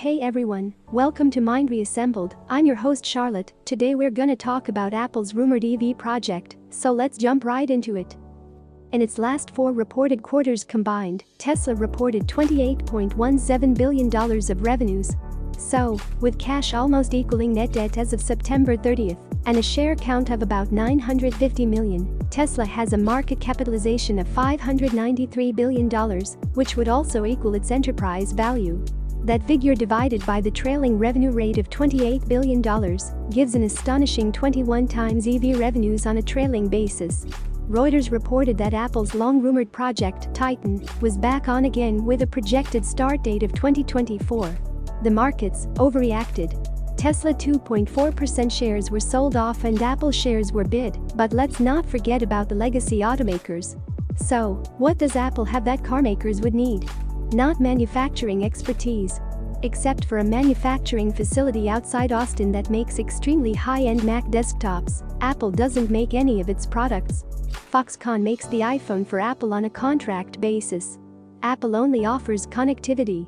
Hey everyone, welcome to Mind Reassembled. I'm your host Charlotte. Today we're gonna talk about Apple's rumored EV project, so let's jump right into it. In its last 4 reported quarters combined, Tesla reported $28.17 billion of revenues. So, with cash almost equaling net debt as of September 30th, and a share count of about 950 million, Tesla has a market capitalization of $593 billion, which would also equal its enterprise value. That figure divided by the trailing revenue rate of $28 billion gives an astonishing 21 times EV revenues on a trailing basis. Reuters reported that Apple's long-rumored project, Titan, was back on again with a projected start date of 2024. The markets overreacted. Tesla 2.4% shares were sold off and Apple shares were bid, but let's not forget about the legacy automakers. So, what does Apple have that carmakers would need? Not manufacturing expertise. Except for a manufacturing facility outside Austin that makes extremely high-end Mac desktops, Apple doesn't make any of its products. Foxconn makes the iPhone for Apple on a contract basis. Apple only offers connectivity.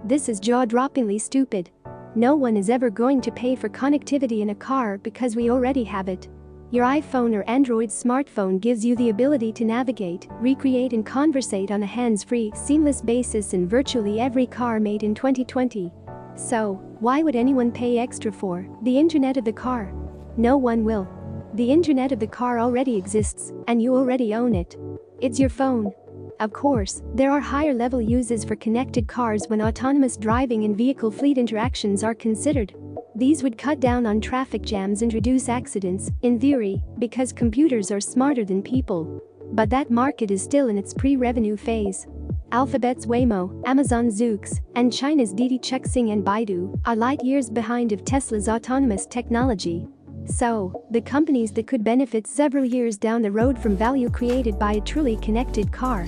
This is jaw-droppingly stupid. No one is ever going to pay for connectivity in a car because we already have it. Your iPhone or Android smartphone gives you the ability to navigate, recreate and conversate on a hands-free, seamless basis in virtually every car made in 2020. So, why would anyone pay extra for the Internet of the car? No one will. The Internet of the car already exists, and you already own it. It's your phone. Of course, there are higher-level uses for connected cars when autonomous driving and vehicle fleet interactions are considered. These would cut down on traffic jams and reduce accidents, in theory, because computers are smarter than people. But that market is still in its pre-revenue phase. Alphabet's Waymo, Amazon's Zoox, and China's Didi Chuxing and Baidu are light years behind of Tesla's autonomous technology. So, the companies that could benefit several years down the road from value created by a truly connected car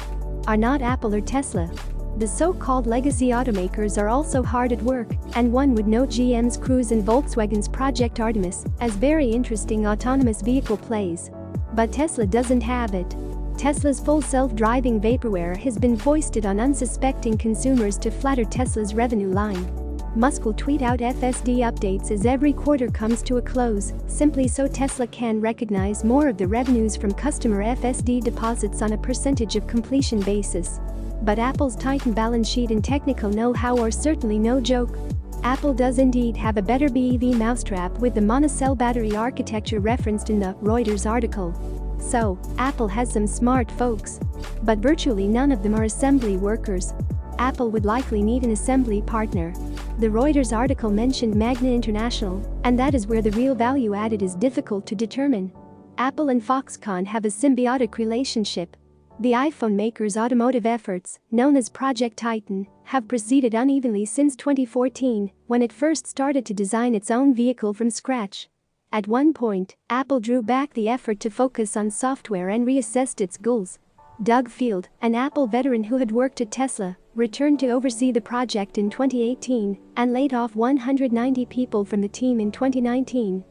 are not Apple or Tesla. The so-called legacy automakers are also hard at work, and one would note GM's Cruise and Volkswagen's Project Artemis as very interesting autonomous vehicle plays. But Tesla doesn't have it. Tesla's full self-driving vaporware has been foisted on unsuspecting consumers to flatter Tesla's revenue line. Musk will tweet out FSD updates as every quarter comes to a close, simply so Tesla can recognize more of the revenues from customer FSD deposits on a percentage of completion basis. But Apple's Titan balance sheet and technical know-how are certainly no joke. Apple does indeed have a better BEV mousetrap with the monocell battery architecture referenced in the Reuters article. So, Apple has some smart folks. But virtually none of them are assembly workers. Apple would likely need an assembly partner. The Reuters article mentioned Magna International, and that is where the real value added is difficult to determine. Apple and Foxconn have a symbiotic relationship. The iPhone maker's automotive efforts, known as Project Titan, have proceeded unevenly since 2014, when it first started to design its own vehicle from scratch. At one point, Apple drew back the effort to focus on software and reassessed its goals. Doug Field, an Apple veteran who had worked at Tesla, returned to oversee the project in 2018 and laid off 190 people from the team in 2019.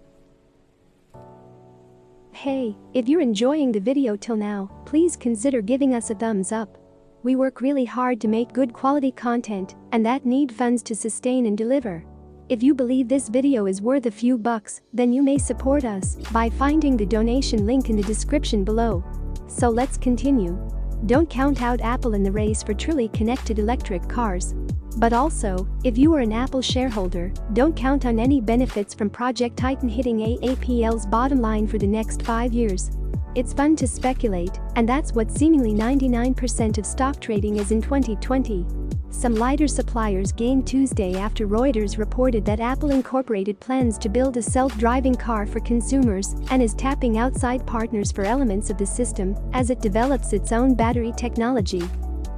Hey, if you're enjoying the video till now, please consider giving us a thumbs up. We work really hard to make good quality content, and that need funds to sustain and deliver. If you believe this video is worth a few bucks, then you may support us by finding the donation link in the description below. So let's continue. Don't count out Apple in the race for truly connected electric cars. But also, if you are an Apple shareholder, don't count on any benefits from Project Titan hitting AAPL's bottom line for the next 5 years. It's fun to speculate, and that's what seemingly 99% of stock trading is in 2020. Some lidar suppliers gained Tuesday after Reuters reported that Apple incorporated plans to build a self-driving car for consumers and is tapping outside partners for elements of the system as it develops its own battery technology.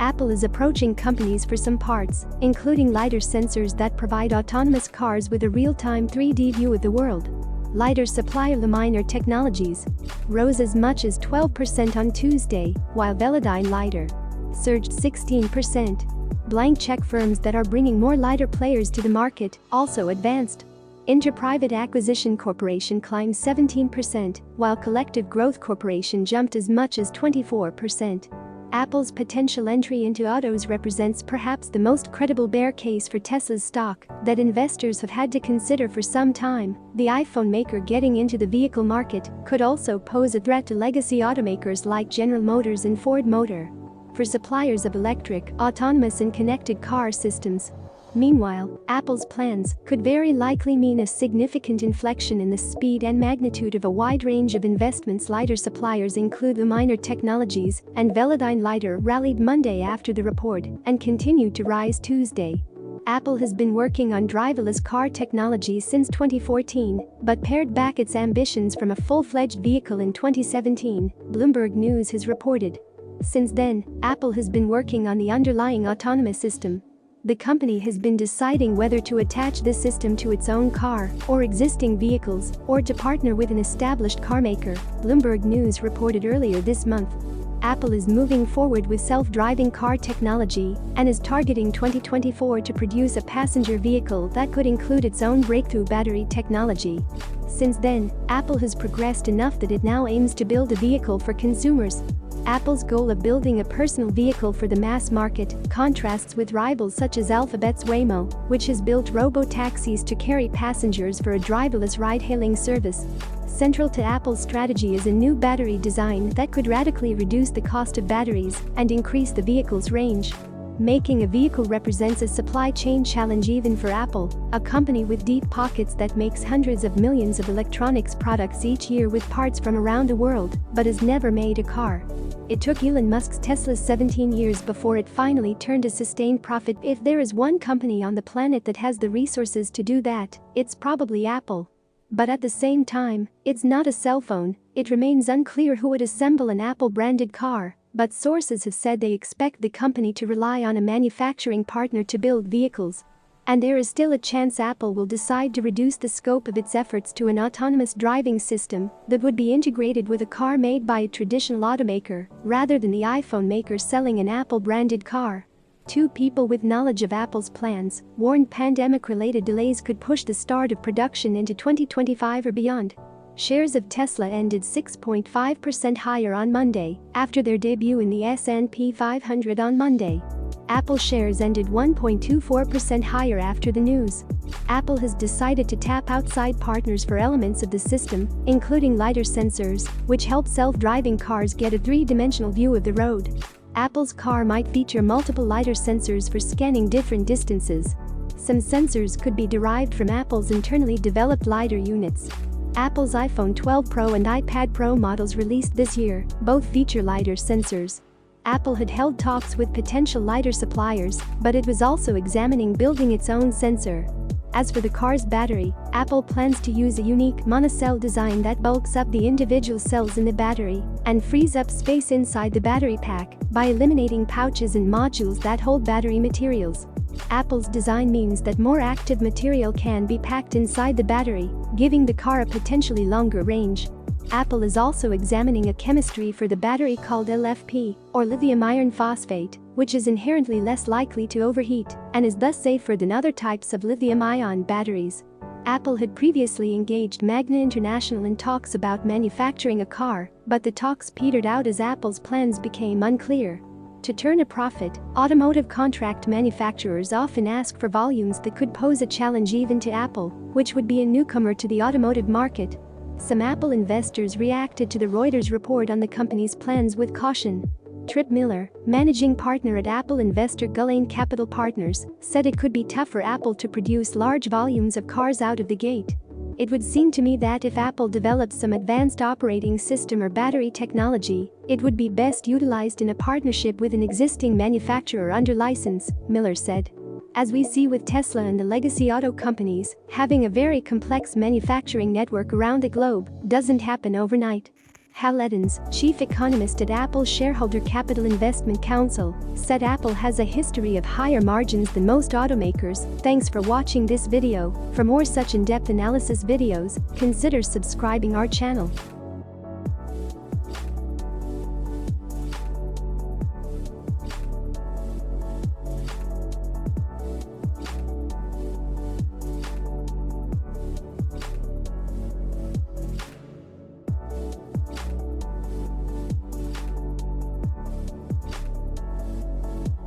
Apple is approaching companies for some parts, including lidar sensors that provide autonomous cars with a real-time 3D view of the world. Lidar supplier Luminar Technologies rose as much as 12% on Tuesday, while Velodyne Lidar surged 16%. Blank check firms that are bringing more lidar players to the market also advanced. Interprivate Acquisition Corporation climbed 17%, while Collective Growth Corporation jumped as much as 24%. Apple's potential entry into autos represents perhaps the most credible bear case for Tesla's stock that investors have had to consider for some time. The iPhone maker getting into the vehicle market could also pose a threat to legacy automakers like General Motors and Ford Motor. For suppliers of electric, autonomous and connected car systems. Meanwhile, Apple's plans could very likely mean a significant inflection in the speed and magnitude of a wide range of investments. LiDAR suppliers include Luminar Technologies and Velodyne LiDAR rallied Monday after the report and continued to rise Tuesday. Apple has been working on driverless car technology since 2014, but pared back its ambitions from a full-fledged vehicle in 2017, Bloomberg News has reported. Since then, Apple has been working on the underlying autonomous system. The company has been deciding whether to attach this system to its own car or existing vehicles or to partner with an established carmaker, Bloomberg News reported earlier this month. Apple is moving forward with self-driving car technology and is targeting 2024 to produce a passenger vehicle that could include its own breakthrough battery technology. Since then, Apple has progressed enough that it now aims to build a vehicle for consumers. Apple's goal of building a personal vehicle for the mass market contrasts with rivals such as Alphabet's Waymo, which has built robo-taxis to carry passengers for a driverless ride-hailing service. Central to Apple's strategy is a new battery design that could radically reduce the cost of batteries and increase the vehicle's range. Making a vehicle represents a supply chain challenge even for Apple, a company with deep pockets that makes hundreds of millions of electronics products each year with parts from around the world, but has never made a car. It took Elon Musk's Tesla 17 years before it finally turned a sustained profit. If there is one company on the planet that has the resources to do that, it's probably Apple. But at the same time, it's not a cell phone. It remains unclear who would assemble an Apple-branded car, but sources have said they expect the company to rely on a manufacturing partner to build vehicles. And there is still a chance Apple will decide to reduce the scope of its efforts to an autonomous driving system that would be integrated with a car made by a traditional automaker, rather than the iPhone maker selling an Apple-branded car. Two people with knowledge of Apple's plans warned pandemic-related delays could push the start of production into 2025 or beyond. Shares of Tesla ended 6.5% higher on Monday, after their debut in the S&P 500 on Monday. Apple shares ended 1.24% higher after the news. Apple has decided to tap outside partners for elements of the system, including LiDAR sensors, which help self-driving cars get a three-dimensional view of the road. Apple's car might feature multiple LiDAR sensors for scanning different distances. Some sensors could be derived from Apple's internally developed LiDAR units. Apple's iPhone 12 Pro and iPad Pro models released this year both feature LiDAR sensors. Apple had held talks with potential LiDAR suppliers, but it was also examining building its own sensor. As for the car's battery, Apple plans to use a unique monocell design that bulks up the individual cells in the battery and frees up space inside the battery pack by eliminating pouches and modules that hold battery materials. Apple's design means that more active material can be packed inside the battery, giving the car a potentially longer range. Apple is also examining a chemistry for the battery called LFP, or lithium iron phosphate, which is inherently less likely to overheat and is thus safer than other types of lithium-ion batteries. Apple had previously engaged Magna International in talks about manufacturing a car, but the talks petered out as Apple's plans became unclear. To turn a profit, automotive contract manufacturers often ask for volumes that could pose a challenge even to Apple, which would be a newcomer to the automotive market. Some Apple investors reacted to the Reuters report on the company's plans with caution. Trip Miller, managing partner at Apple investor Gullane Capital Partners, said it could be tough for Apple to produce large volumes of cars out of the gate. It would seem to me that if Apple develops some advanced operating system or battery technology, it would be best utilized in a partnership with an existing manufacturer under license, Miller said. As we see with Tesla and the legacy auto companies, having a very complex manufacturing network around the globe doesn't happen overnight. Hal Edens, chief economist at Apple's Shareholder Capital Investment Council, said Apple has a history of higher margins than most automakers. Thanks for watching this video. For more such in-depth analysis videos, consider subscribing our channel.